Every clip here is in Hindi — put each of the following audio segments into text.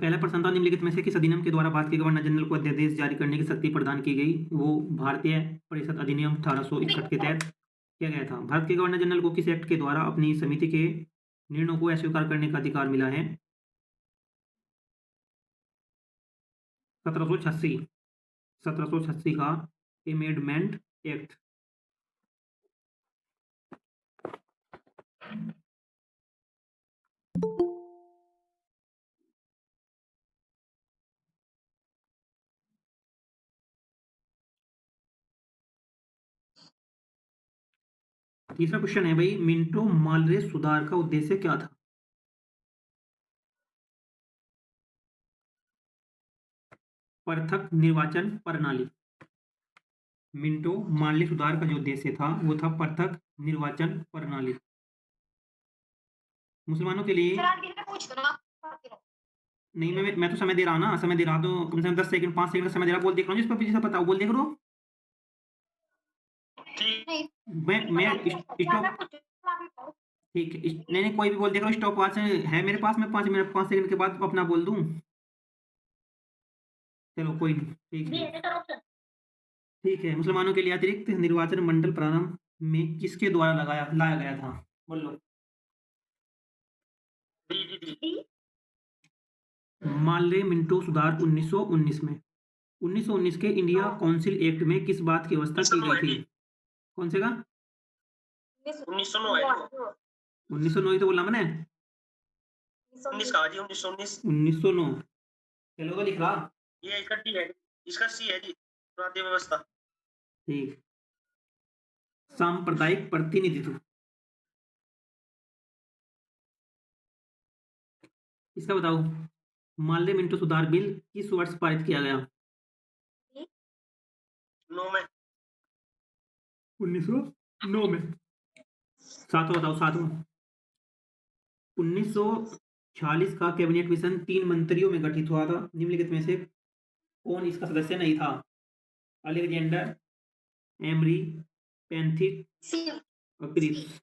पहला प्रश्न था निम्नलिखित में से किस अधिनियम के द्वारा भारत के गवर्नर जनरल को अध्यादेश जारी करने की शक्ति प्रदान की गई? वो भारतीय परिषद अधिनियम 1861 के तहत किया गया था। भारत के गवर्नर जनरल को किस एक्ट के द्वारा अपनी समिति के निर्णयों को अस्वीकार करने का अधिकार मिला है? 1786 1786 का अमेंडमेंट एक्ट। तीसरा क्वेश्चन है भाई, मिंटो मार्ले सुधार का उद्देश्य क्या था? पृथक निर्वाचन प्रणाली। मिंटो मार्ले सुधार का जो उद्देश्य था वो था पृथक निर्वाचन प्रणाली। मुसलमानों के लिए नहीं, मैं तो समय दे रहा हूँ ना, समय दे रहा तो कम से कम 10 सेकंड 5 सेकंड का समय दे रहा, बोल देख रहा हूँ जिस पर जिसे पता हो बोल देख रो। मैं स्टॉप। ठीक है, नहीं नहीं कोई भी बोल देख रहा, स्टॉप वॉच है मेरे पास, मैं 5 मिनट 5 सेकंड के बाद अपना बोल दूं। चलो कोई नहीं, ठीक है। मुसलमानों के लिए अतिरिक्त निर्वाचन मंडल प्रारंभ में किसके द्वारा लाया गया था? बोलो। मार्ले मिंटो सुधार 1919 में। 1919 के इंडिया काउंसिल एक्ट में किस बात की व्यवस्था की गई थी? कौन से का? 1909 तो बोला मैंने। 1909 चलो तो लिख रहा। ये इकट्ठी है, इसका सी है जी, प्रांतीय व्यवस्था। ठीक। सांप्रदायिक प्रतिनिधित्व। इसका बताओ, मार्ले मिंटो सुधार बिल किस वर्ष पारित किया गया? 9 में। 1909 में। सातवां बताओ, सातवां। 1946 का कैबिनेट मिशन 3 मंत्रियों में गठित हुआ था। निम्नलिखित में से कौन इसका सदस्य नहीं था? अलेक्जेंडर, एमरी, पेंथिक और क्रिप्स।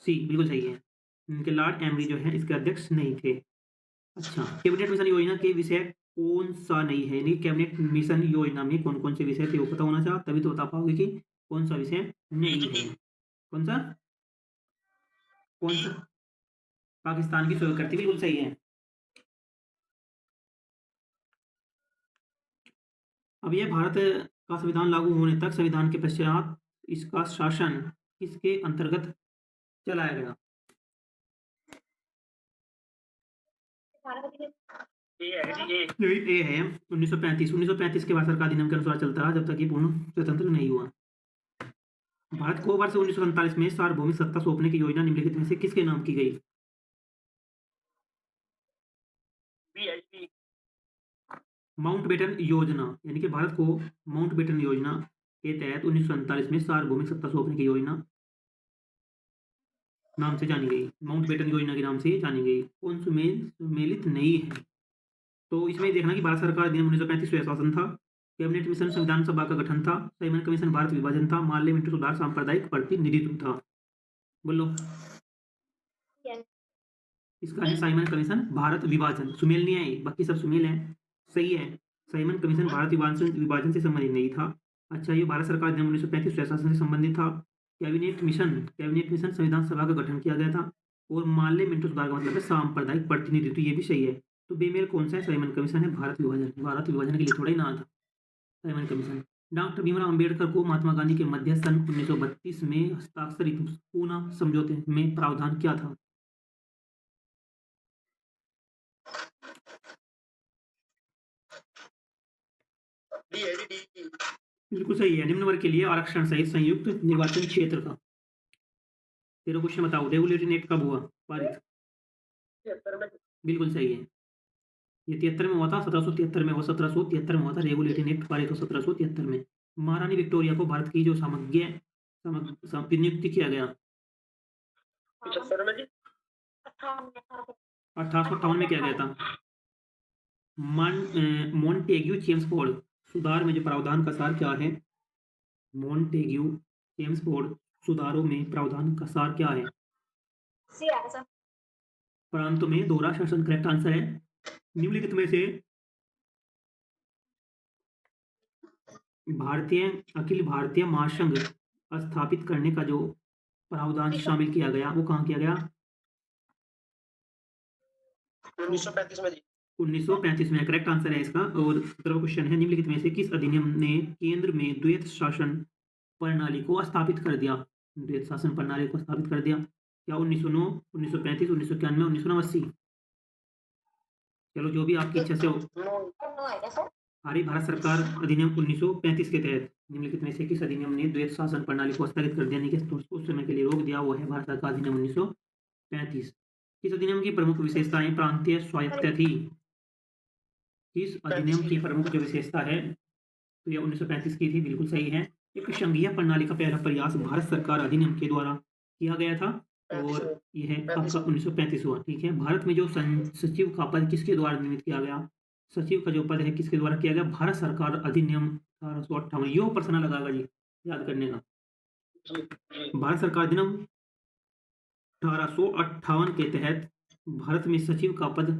सी बिल्कुल सही है। इनके लॉर्ड एमरी जो है इसके अध्यक्ष नहीं थे। अच्छा, कैबिनेट मिशन योजना के विषय कौन सा नहीं है? यानी कैबिनेट मिशन योजना में कौन कौन से विषय थे वो पता होना चाहिए, तभी तो बता पाओगे कि कौन सा विषय नहीं है। कौन सा? कौन सा? पाकिस्तान की सहयोग करती, बिल्कुल सही है। अब यह भारत का संविधान लागू होने तक संविधान के पश्चात इसका शासन किसके अंतर्गत चलाया गया? ए है 1935 के भारत सरकार अधिनियम के अनुसार चलता रहा जब तक ये पूर्ण स्वतंत्र नहीं हुआ। भारत को वर्ष 1947 में सार्वभौमिक सत्ता सौंपने की योजना निम्नलिखित में से किसके नाम की गई? माउंटबेटन योजना, यानी कि भारत को माउंटबेटन योजना के तहत 1947 में सार्वभौमिक सत्ता सौंपने की योजना नाम से जानी गई। माउंटबेटन योजना के नाम से जानी गई। कौन सुमेलित नहीं है? तो इसमें देखना कि भारत सरकार अधिनियम 1935 स्वशासन था, कैबिनेट मिशन संविधान सभा का गठन था, साइमन कमीशन भारत विभाजन था, मार्ले मिंटो सुधार सांप्रदायिक प्रतिनिधित्व था। बोलो। इसका है साइमन कमीशन भारत विभाजन। सुमेल नहीं है, बाकी सब सुमेल है, सही है। साइमन कमीशन भारत विभाजन से संबंधित नहीं था। अच्छा, ये भारत सरकार अधिनियम 1935 स्वशासन से संबंधित था। कैबिनेट मिशन संविधान सभा का गठन किया गया था। और मार्ले मिंटो सुधार का मतलब है सांप्रदायिक प्रतिनिधित्व, ये भी सही है। तो बेमेल कौन सा है? साइमन कमीशन है भारत विभाजन। भारत विभाजन के लिए थोड़ा ही ना था Simon commission. Doctor Bhimrao Ambedkar को महात्मा गांधी के मध्य सन 1932 में हस्ताक्षरित पूना समझौते में प्रावधान क्या था? बिल्कुल सही है। निम्न वर्ग के लिए आरक्षण सहित संयुक्त निर्वाचन क्षेत्र का। तेरा क्वेश्चन बताओ, रेगुलेटरी एक्ट कब हुआ पारित? बिल्कुल सही है। ये 73 में हुआ था, 1773 में हुआ, 1773 में हुआ था रेगुलेटरी एक्ट पारित, 1773 में। महारानी विक्टोरिया को भारत की जो नियुक्ति किया गया 1858 में किया गया था। मॉन्टेग्यू चेम्सफोर्ड सुधार में जो प्रावधान का सार क्या है? मॉन्टेग्यू चेम्सफोर्ड सुधारों में प्रावधान का सार क्या है? प्रांतों में दोहरा शासन करेक्ट आंसर है। निम्नलिखित में से अखिल भारतीय महासंघ स्थापित करने का जो प्रावधान शामिल किया गया वो कहाँ किया गया? 1935 में जी। 1935 में करेक्ट आंसर है इसका। और 17वां क्वेश्चन है, निम्नलिखित में से किस अधिनियम ने केंद्र में द्वैत शासन प्रणाली को स्थापित कर दिया? द्वैत शासन प्रणाली को स्थापित कर दिया क्या? 1909, 1935, 1991, 1989? चलो जो भी आपकी इच्छा से हो। भारत सरकार अधिनियम 1935 के तहत निम्नलिखित में से किस अधिनियम ने द्वैत शासन प्रणाली को स्थगित कर दिया, कि उस समय के लिए रोक दिया? वो है भारत सरकार अधिनियम 1935। किस अधिनियम की प्रमुख विशेषताएं प्रांतीय स्वायत्तता थी? किस अधिनियम की प्रमुख जो विशेषता है तो यह 1935 की थी, बिल्कुल सही है। एक संघीय प्रणाली का पहला प्रयास भारत सरकार अधिनियम के द्वारा किया गया था और यह आपका 1935 हुआ। ठीक है, भारत में जो सचिव का पद किसके द्वारा निर्मित किया गया? सचिव का जो पद है किसके द्वारा किया गया? भारत सरकार अधिनियम 1858। यो प्रश्न लगाएगा जी, याद करने का। भारत सरकार अधिनियम 1858 के तहत भारत में सचिव का पद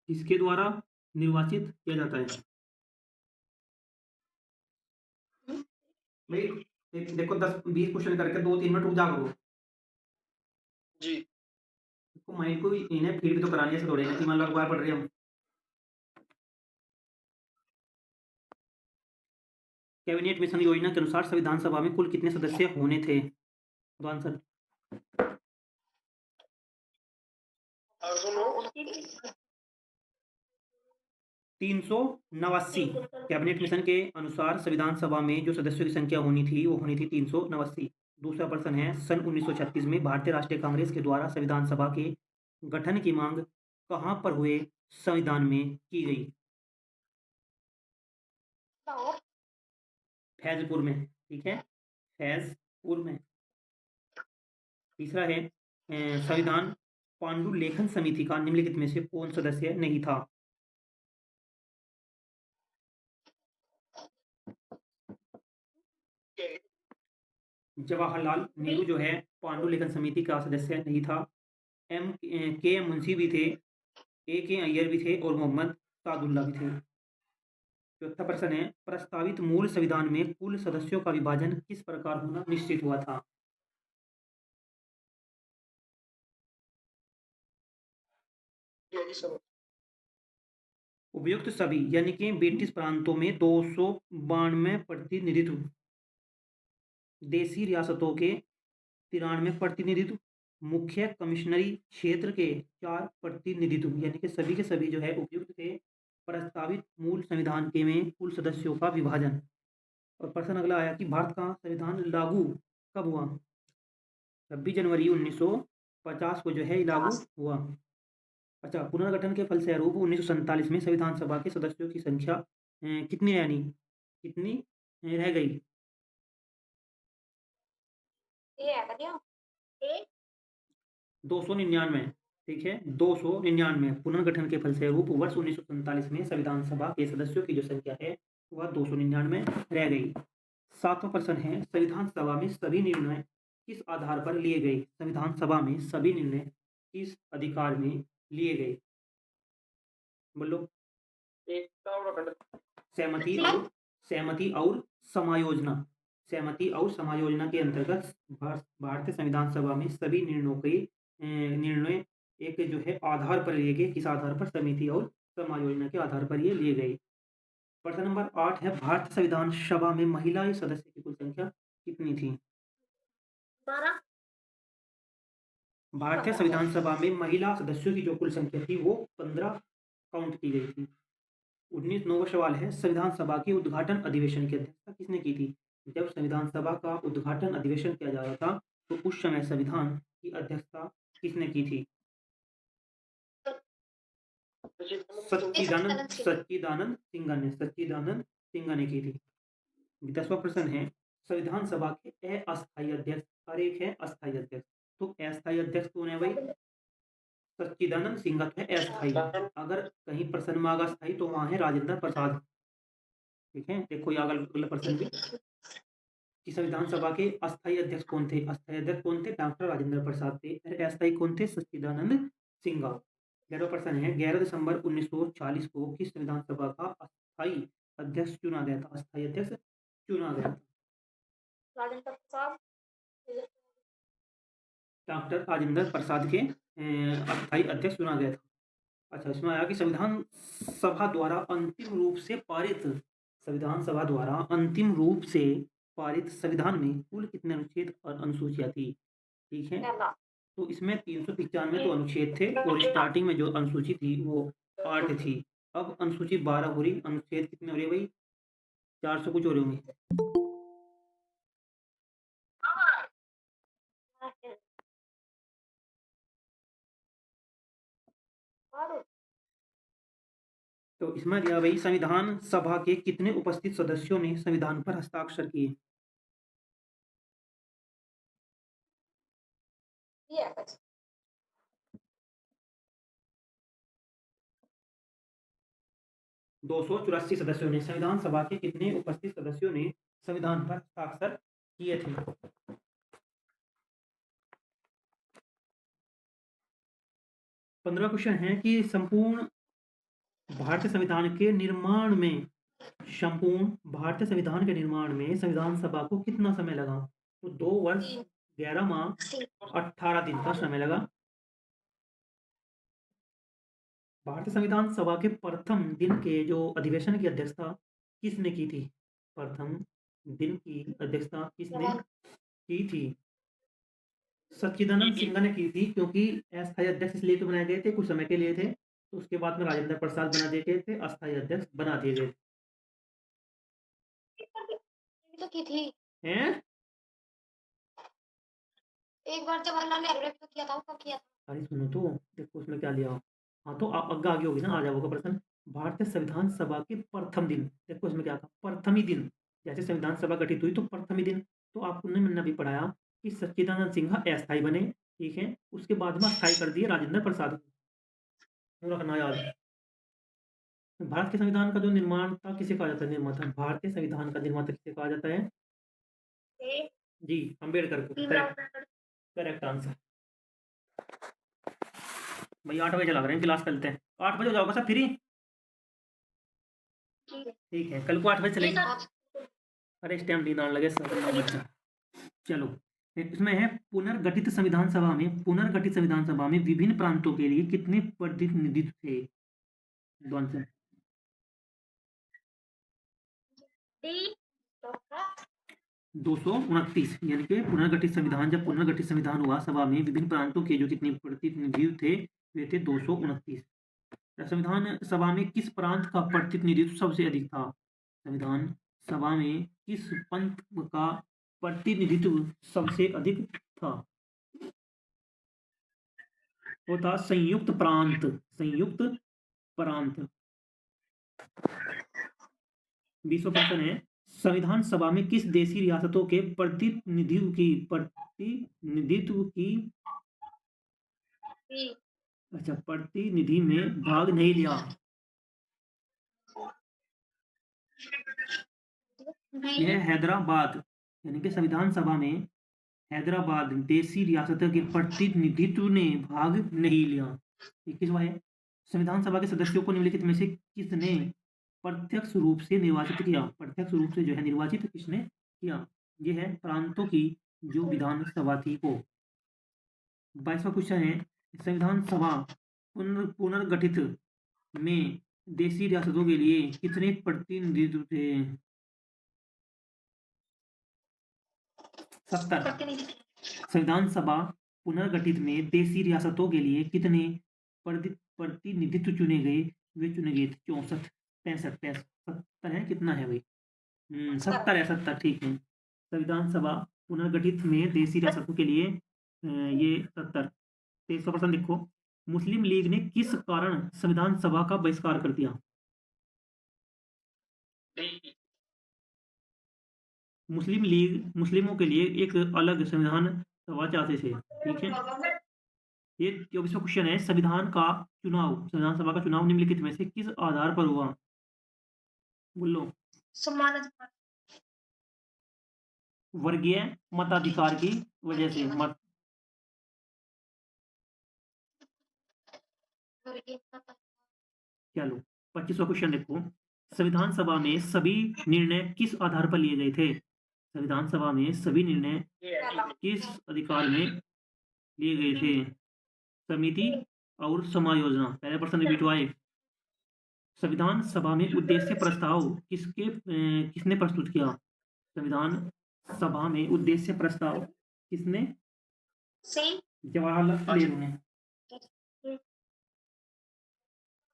किसके द्वारा निर्वाचित किया जाता है? भाई देखो 10-20 क्वेश्चन करके 2-3 मिनट रुक जा करो जी। तो माइंड को इन्हें फीड भी तो करानी है, ऐसे थोड़ी ना कि मान लो अखबार पढ़ रहे हम। कैबिनेट मिशन योजना के अनुसार संविधान सभा में कुल कितने सदस्य होने थे? दो आंसर। 389। कैबिनेट मिशन के अनुसार संविधान सभा में जो सदस्यों की संख्या होनी थी वो होनी थी 389। दूसरा प्रश्न है, सन 1936 में भारतीय राष्ट्रीय कांग्रेस के द्वारा संविधान सभा के गठन की मांग कहां पर हुए संविधान में की गई? फैजपुर में। ठीक है, फैजपुर में। तीसरा है, संविधान पांडुलेखन समिति का निम्नलिखित में से कौन सदस्य नहीं था? जवाहरलाल नेहरू जो है पांडुलेखन समिति का सदस्य नहीं था। के मुंशी भी थे, के अय्यर भी थे और मोहम्मद सादुल्ला भी थे। चौथा प्रश्न है, प्रस्तावित मूल संविधान में कुल सदस्यों का विभाजन किस प्रकार होना निश्चित हुआ था? उपयुक्त सभी यानी कि ब्रिटिश प्रांतों में 292 प्रतिनिधित्व, देशी रियासतों के 93 प्रतिनिधित्व, मुख्य कमिश्नरी क्षेत्र के 4 प्रतिनिधित्व, यानी कि सभी के सभी जो है उपयुक्त थे। प्रस्तावित मूल संविधान के में कुल सदस्यों का विभाजन। और प्रश्न अगला आया कि भारत का संविधान लागू कब हुआ? 26 जनवरी 1950 को जो है लागू हुआ। अच्छा, पुनर्गठन के फलस्वरूप 1947 में संविधान सभा के सदस्यों की संख्या कितनी यानी कितनी रह गई? 299। ठीक है, 299। पुनर्गठन के फलस्वरूप वर्ष 1947 में संविधान सभा के सदस्यों की जो संख्या है वह 299 रह गई। 7वां प्रश्न है, संविधान सभा में सभी निर्णय किस आधार पर लिए गए? संविधान सभा में सभी निर्णय किस अधिकार में लिए गए? बोलो। सहमति और समायोजना। सहमति और समायोजना के अंतर्गत भारतीय संविधान सभा में सभी निर्णयों के निर्णय एक जो है आधार पर लिए गए। किस आधार पर? समिति और समायोजना के आधार पर ये लिए गए। प्रश्न नंबर 8 है, भारतीय संविधान सभा में महिला सदस्य की कुल संख्या कितनी थी? भारतीय संविधान सभा में महिला सदस्यों की जो कुल संख्या थी वो 15 काउंट की गई थी। 19 सवाल है, संविधान सभा के उद्घाटन अधिवेशन की अध्यक्षता किसने की थी? जब संविधान सभा का उद्घाटन अधिवेशन किया जा रहा था तो उस समय संविधान की अध्यक्षता किसने की थी? सच्चिदानंद सिंघा ने की थी। 10वां प्रश्न है, संविधान सभा के अस्थायी अध्यक्ष और एक है अस्थायी अध्यक्ष। तो अस्थायी अध्यक्ष कौन है भाई? सच्चिदानंद सिंघा है अस्थायी। अगर कहीं प्रश्न में आगा अस्थायी तो वहां है राजेंद्र प्रसाद। ठीक है, देखो ये अगला प्रश्न भी कि संविधान सभा के अस्थायी अध्यक्ष कौन थे? अस्थायी अध्यक्ष कौन थे? डॉक्टर राजेंद्र प्रसाद थे। अस्थायी कौन थे? सच्चिदानंद सिंघा। 11वां प्रश्न है 11 दिसंबर 1940 को किस विधानसभा का अस्थायी अध्यक्ष चुना गया था? अस्थायी अध्यक्ष चुना गया था। राजेंद्र प्रसाद डॉक्टर राजेंद्र प्रसाद के अस्थायी अध्यक्ष चुना गया था। अच्छा, इसमें आया कि संविधान सभा द्वारा अंतिम रूप से पारित संविधान में कुल कितने अनुच्छेद और अनुसूचियां थी? ठीक है, तो इसमें 395 तो अनुच्छेद थे और स्टार्टिंग में जो अनुसूची थी वो 8 थी। अब अनुसूची 12 हो रही, अनुच्छेद कितने हो रहे भाई? 400 कुछ हो रहे होंगे। तो इसमें दिया भाई संविधान सभा के कितने उपस्थित सदस्यों ने संविधान पर हस्ताक्षर किए? Yes. 284 सदस्यों ने। संविधान सभा के कितने उपस्थित सदस्यों ने संविधान पर हस्ताक्षर किए थे? 15 क्वेश्चन है कि संपूर्ण भारतीय संविधान के निर्माण में संविधान सभा को कितना समय लगा? तो 2 वर्ष 11 माह 18 दिन का समय लगा। भारतीय संविधान सभा के प्रथम दिन के जो अधिवेशन की अध्यक्षता किसने की थी? प्रथम दिन की अध्यक्षता किसने की थी? सच्चिदानंद सिन्हा ने की थी, क्योंकि अस्थायी अध्यक्ष इसलिए तो बनाए गए थे, कुछ समय के लिए थे, तो उसके बाद में राजेंद्र प्रसाद बना दिए गए थे, अस्थायी अध्यक्ष बना दिए गए तो की थी हैं। एक बार जवाहरलाल नेहरू ने तो किया था, वो कब किया था? अरे सुनो तो, देखो उसमें क्या लिया। हाँ तो आगे होगी ना, आ जाओगे प्रश्न। भारतीय संविधान सभा के प्रथम दिन, देखो इसमें क्या था, प्रथम ही दिन। जैसे संविधान सभा गठित हुई तो प्रथम ही दिन, तो आपने मैंने भी पढ़ाया कि सच्चिदानंद सिन्हा अस्थायी बने, ठीक है, उसके बाद में अस्थायी कर दिए राजेंद्र प्रसाद को। रखना याद। भारत के संविधान का जो निर्माण था किसे कहा जाता है? निर्माता। भारतीय संविधान का निर्माता किसे कहा जाता है? जी, अम्बेडकर को। Correct answer. भाई 8 बजे चला रहे हैं, क्लास करते हैं। 8 बजे हो जाओगे सब फ्री? ठीक है, कल को 8 बजे चलेंगे। अरे इस टाइम नींद आने लगे सर, 9 बजे। चलो, इसमें है पुनर्गठित संविधान सभा में विभिन्न प्रांतों के लिए कितने प्रतिनिधित्व थे? आंसर 229, यानी कि जब पुनर्गठित संविधान हुआ, सभा में विभिन्न प्रांतों के जो कितने प्रतिनिधित्व थे, वे थे 229। संविधान सभा में किस प्रांत का प्रतिनिधित्व सबसे अधिक था? संविधान सभा में किस पंथ का प्रतिनिधित्व सबसे अधिक था? वो था संयुक्त प्रांत। 20वां प्रश्न है संविधान सभा में किस देशी रियासतों के प्रतिनिधित्व की प्रतिनिधि में भाग नहीं लिया? यह हैदराबाद, यानी कि संविधान सभा में हैदराबाद देशी रियासतों के प्रतिनिधित्व ने भाग नहीं लिया। 21वां है संविधान सभा के सदस्यों को निम्नलिखित में से किसने प्रत्यक्ष रूप से निर्वाचित किया? प्रत्यक्ष रूप से जो है निर्वाचित किसने किया? ये है प्रांतों की जो विधान सभा थी वो। 22वां क्वेश्चन है संविधान सभा पुनर्गठित में देशी रियासतों के लिए कितने प्रतिनिधित्व थे? 70। संविधान सभा पुनर्गठित में देशी रियासतों के लिए कितने प्रतिनिधित्व चुने गए? वे चुने गए थे 64, 65, 70 है, कितना है भाई? 70 है, 70 ठीक है। संविधान सभा पुनर्गठित में देशी रियासतों के लिए ये 70। 23% देखो, मुस्लिम लीग ने किस कारण संविधान सभा का बहिष्कार कर दिया? मुस्लिम लीग मुस्लिमों के लिए एक अलग संविधान सभा चाहते थे, ठीक है। ये 24वां क्वेश्चन है संविधान सभा का चुनाव निम्नलिखित में से किस आधार पर हुआ? बोलो। वर्गीय मताधिकार की वजह से। और ये पता चलो 25वां क्वेश्चन देखो। संविधान सभा में सभी निर्णय किस आधार पर लिए गए थे? संविधान सभा में सभी निर्णय किस अधिकार में लिए गए थे? समिति और समायोजना। पहला प्रश्न रिपीट हुआ है। संविधान सभा में उद्देश्य प्रस्ताव किसने प्रस्तुत किया? संविधान सभा में उद्देश्य प्रस्ताव किसने? सी जवाहरलाल नेहरू ने।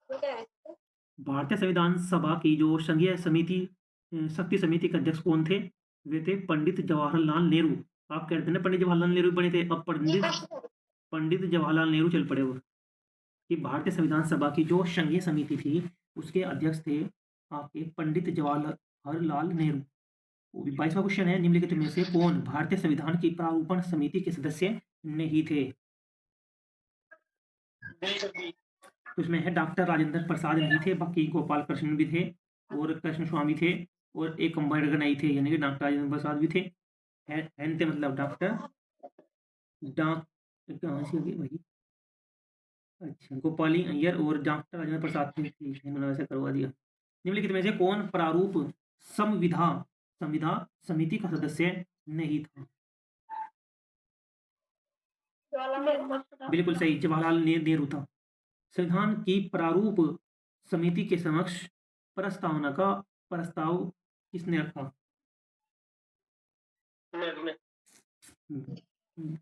क्या है भारतीय संविधान सभा की जो संघीय समिति शक्ति समिति के अध्यक्ष कौन थे? वे थे पंडित जवाहरलाल नेहरू। आप कहते हैं ना पंडित जवाहरलाल नेहरू बने थे, अब पंडित जवाहरलाल नेहरू चल पड़े वो। कि भारतीय संविधान सभा की जो संघीय समिति थी उसके अध्यक्ष थे आपके पंडित जवाहरलाल नेहरू। 22वां क्वेश्चन है, निम्नलिखित में से कौन भारतीय संविधान की प्रारूपण समिति के सदस्य नहीं थे? उसमें है डॉक्टर राजेंद्र प्रसाद नहीं थे, बाकी गोपाल कृष्ण भी थे और कृष्ण स्वामी थे और एक अम्बेडकर नहीं थे, यानी कि डॉक्टर राजेंद्र प्रसाद भी थे। एन थे मतलब डॉक्टर वही अच्छा गोपाली अय्यर और डॉक्टर राजेंद्र प्रसाद थे। ठीक है, मैंने वैसे करवा दिया। निम्नलिखित में से कौन प्रारूप संविधा समिति का सदस्य नहीं था? बिल्कुल सही, जवाहरलाल नेहरू था। संविधान की प्रारूप समिति के समक्ष प्रस्तावना का प्रस्ताव किसने रखा?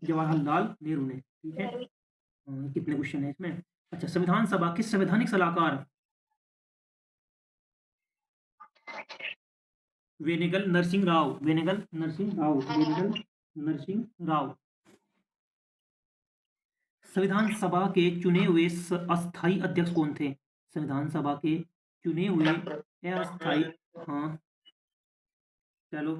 जवाहरलाल नेहरू ने। ठीक है, कितने क्वेश्चन है इसमें? अच्छा, संविधान सभा के संवैधानिक सलाहकार वेनेगल नरसिंह राव। संविधान सभा के चुने हुए अस्थाई अध्यक्ष कौन थे? संविधान सभा के चुने हुए अस्थाई, हाँ चलो,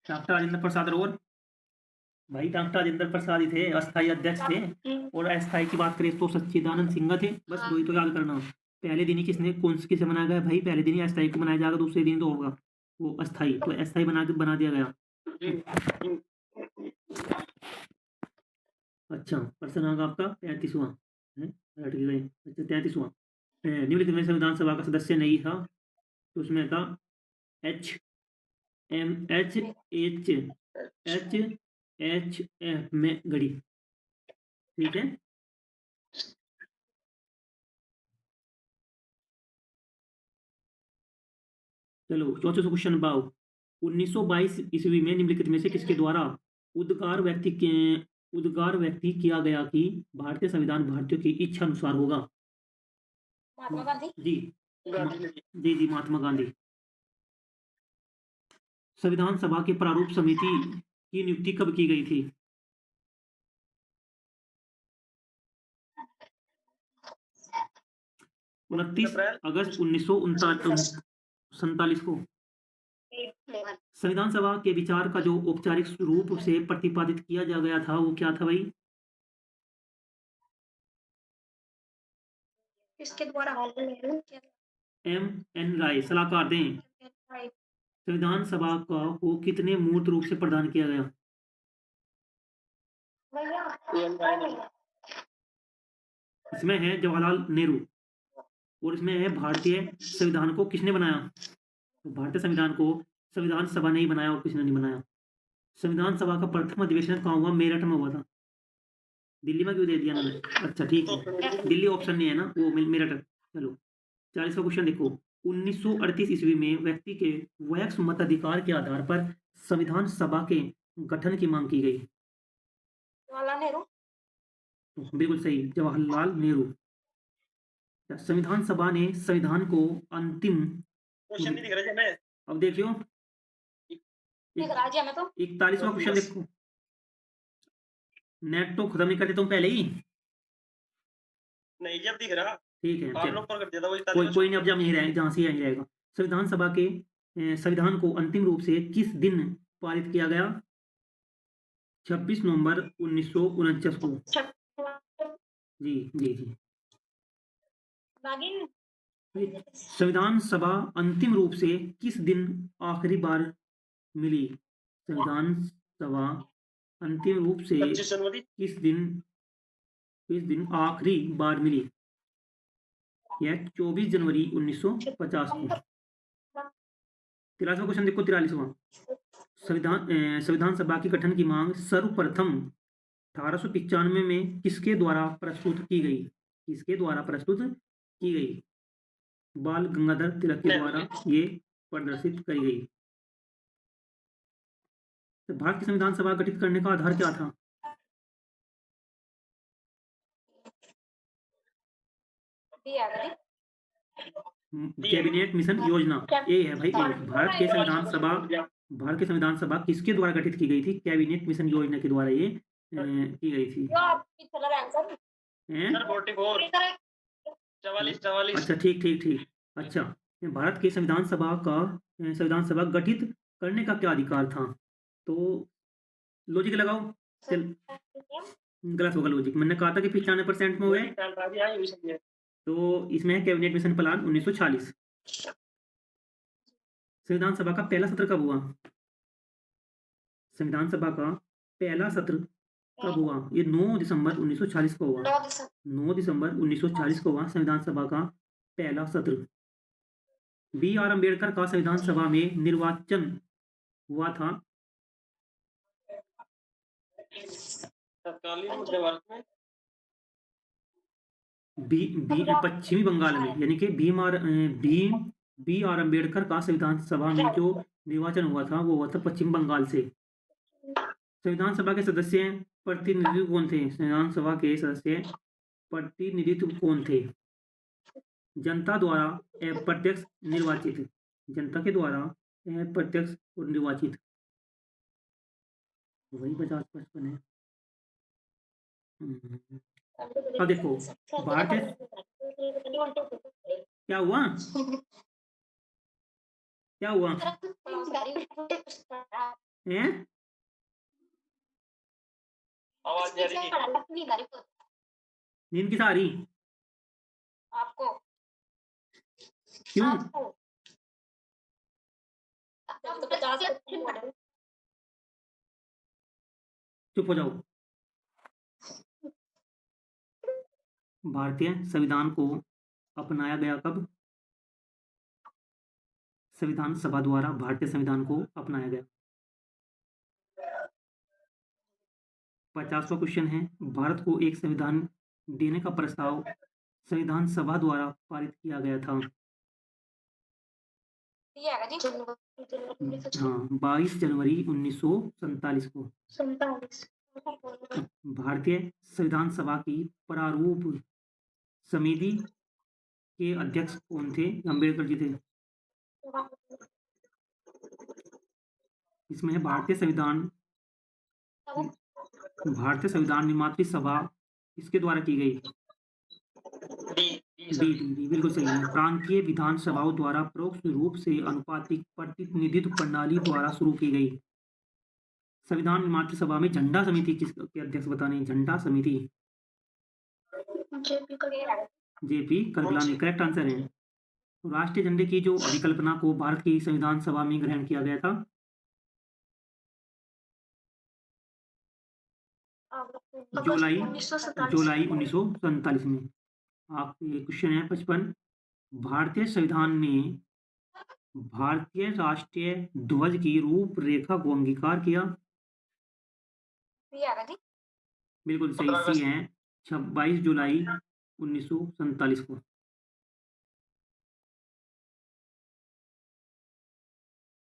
डॉक्टर राजेंद्र प्रसाद और भाई डॉक्टर राजेंद्र प्रसाद ही थे, अस्थाई अध्यक्ष थे। और अस्थाई की बात करें तो सच्चिदानंद सिन्हा थे। बस दो ही तो याद करना। पहले दिन ही किसे बनाया गया भाई? पहले दिन ही अस्थाई को बनाया जाएगा, दूसरे दिन तो होगा वो अस्थाई, तो अस्थाई बना दिया गया। अच्छा, प्रश्न आएगा आपका 33वां है, हट गए। अच्छा 33वां, निम्नलिखित में संविधान सभा का सदस्य नहीं था, तो उसमें था HMHHF में गढ़ी। ठीक है, चलो 34वां क्वेश्चन पाओ। 1922 ईस्वी में निम्नलिखित में से किसके द्वारा उद्गार व्यक्ति किया गया कि भारतीय संविधान भारतीयों की इच्छा अनुसार होगा? महात्मा गांधी जी महात्मा गांधी। संविधान सभा के प्रारूप समिति की नियुक्ति कब की गई थी? 29 अगस्त 1947 को। संविधान सभा के विचार का जो औपचारिक रूप से प्रतिपादित किया जा गया था वो क्या था भाई? इसके द्वारा M.N. राय सलाहकार दें। संविधान सभा को कितने मूर्त रूप से प्रदान किया गया? इसमें है जवाहरलाल नेहरू और इसमें है भारतीय संविधान को किसने बनाया? तो भारतीय संविधान को संविधान सभा ने ही बनाया और किसने नहीं बनाया। संविधान सभा का प्रथम अधिवेशन कहाँ हुआ? मेरठ में हुआ था। दिल्ली में क्यों दे दिया मैंने? अच्छा ठीक है, दिल्ली ऑप्शन नहीं है ना, वो मेरठ। चलो 40वां क्वेश्चन देखो। 1938 ईस्वी में व्यक्ति के वयस्क मताधिकार के आधार पर संविधान सभा के गठन की मांग की गई। जवाहरलाल नेहरू। बिल्कुल सही, जवाहरलाल नेहरू। संविधान सभा ने संविधान को अंतिम, क्वेश्चन नहीं दिख रहा है, अब देख लो दिख रहा है हमें तो। 41वां क्वेश्चन देखो। नेट तो खत्म नहीं कर देता हूँ पहले ही, नहीं जब दिख रहा। ठीक है आप लोग पर कर देता कोई नहीं, अब जब यहीं रहेगा, जहाँ से यहीं रहेगा। संविधान सभा के संविधान को अंतिम रूप से किस दिन पारित किया गया? 26 नवंबर 1949 को। जी जी जी। संविधान सभा अंतिम रूप से किस दिन आखिरी बार मिली? संविधान सभा अंतिम रूप से किस दिन इस दिन आखिरी बार मिली? यह 24 जनवरी 1950 को। 43वां क्वेश्चन देखो, 43वां। संविधान सभा के गठन की मांग सर्वप्रथम 1895 में किसके द्वारा प्रस्तुत की गई? किसके द्वारा प्रस्तुत की गई? बाल गंगाधर तिलक के द्वारा ये प्रदर्शित करी गई। तो भारत की संविधान सभा गठित करने का आधार क्या था? कैबिनेट मिशन योजना। ए है भाई, ए। भारत के संविधान सभा किसके द्वारा गठित की गई थी? कैबिनेट मिशन योजना के द्वारा ये की गई थी। हैं? 44। अच्छा, ठीक। अच्छा, भारत के संविधान सभा गठित करने का क्या अधिकार था? तो लॉजिक लगाओ। चल, गलत होगा लॉजिक। मैंने कहा था कि 95% में हुए। तो इसमें है कैबिनेट मिशन प्लान 1946। संविधान सभा का पहला सत्र कब हुआ? संविधान सभा का पहला सत्र कब हुआ? ये 9 दिसंबर 1940 को हुआ। 9 दिसंबर 1940 को हुआ संविधान सभा का पहला सत्र। बी.आर. अम्बेडकर का संविधान सभा में निर्वाचन हुआ था? पश्चिमी बंगाल में, यानी कि बी.आर. अम्बेडकर का संविधान सभा में जो निर्वाचन हुआ था वो हुआ था पश्चिम बंगाल से। संविधान सभा के सदस्य प्रतिनिधित्व कौन थे? संविधान सभा के सदस्य प्रतिनिधित्व कौन थे? जनता द्वारा अप्रत्यक्ष निर्वाचित। जनता के द्वारा अप्रत्यक्ष और निर्वाचित। वही 50-55 है। अब देखो, भारतीय क्या हुआ? क्या हुआ? हैं? नींद किस आ रही? आपको। क्यों? चुप हो जाओ। भारतीय संविधान को अपनाया गया कब? संविधान सभा द्वारा भारतीय संविधान को अपनाया गया। 50वां क्वेश्चन है, भारत को एक संविधान देने का प्रस्ताव संविधान सभा द्वारा पारित किया गया था। हाँ, 22 जनवरी 1947 को। भारतीय संविधान सभा की प्रारूप समिति के अध्यक्ष कौन थे? अम्बेडकर जी थे। इसमें भारतीय संविधान निर्मात्री सभा किसके द्वारा की गई? डी, बिल्कुल सही है। प्रांतीय विधानसभाओं द्वारा परोक्ष रूप से अनुपातिक प्रतिनिधित्व प्रणाली द्वारा शुरू की गई। संविधान निर्मात्री सभा में झंडा समिति किसके अध्यक्ष बताने? झंडा समिति जेपी करगलानी करेक्ट आंसर है। राष्ट्रीय झंडे की जो अभिकल्पना को भारत की संविधान सभा में ग्रहण किया गया था? जुलाई 1947 में। आपके क्वेश्चन है 55। भारतीय संविधान ने भारतीय राष्ट्रीय ध्वज की रूपरेखा को अंगीकार किया? बिल्कुल सही, सी है 22 जुलाई 1947 को।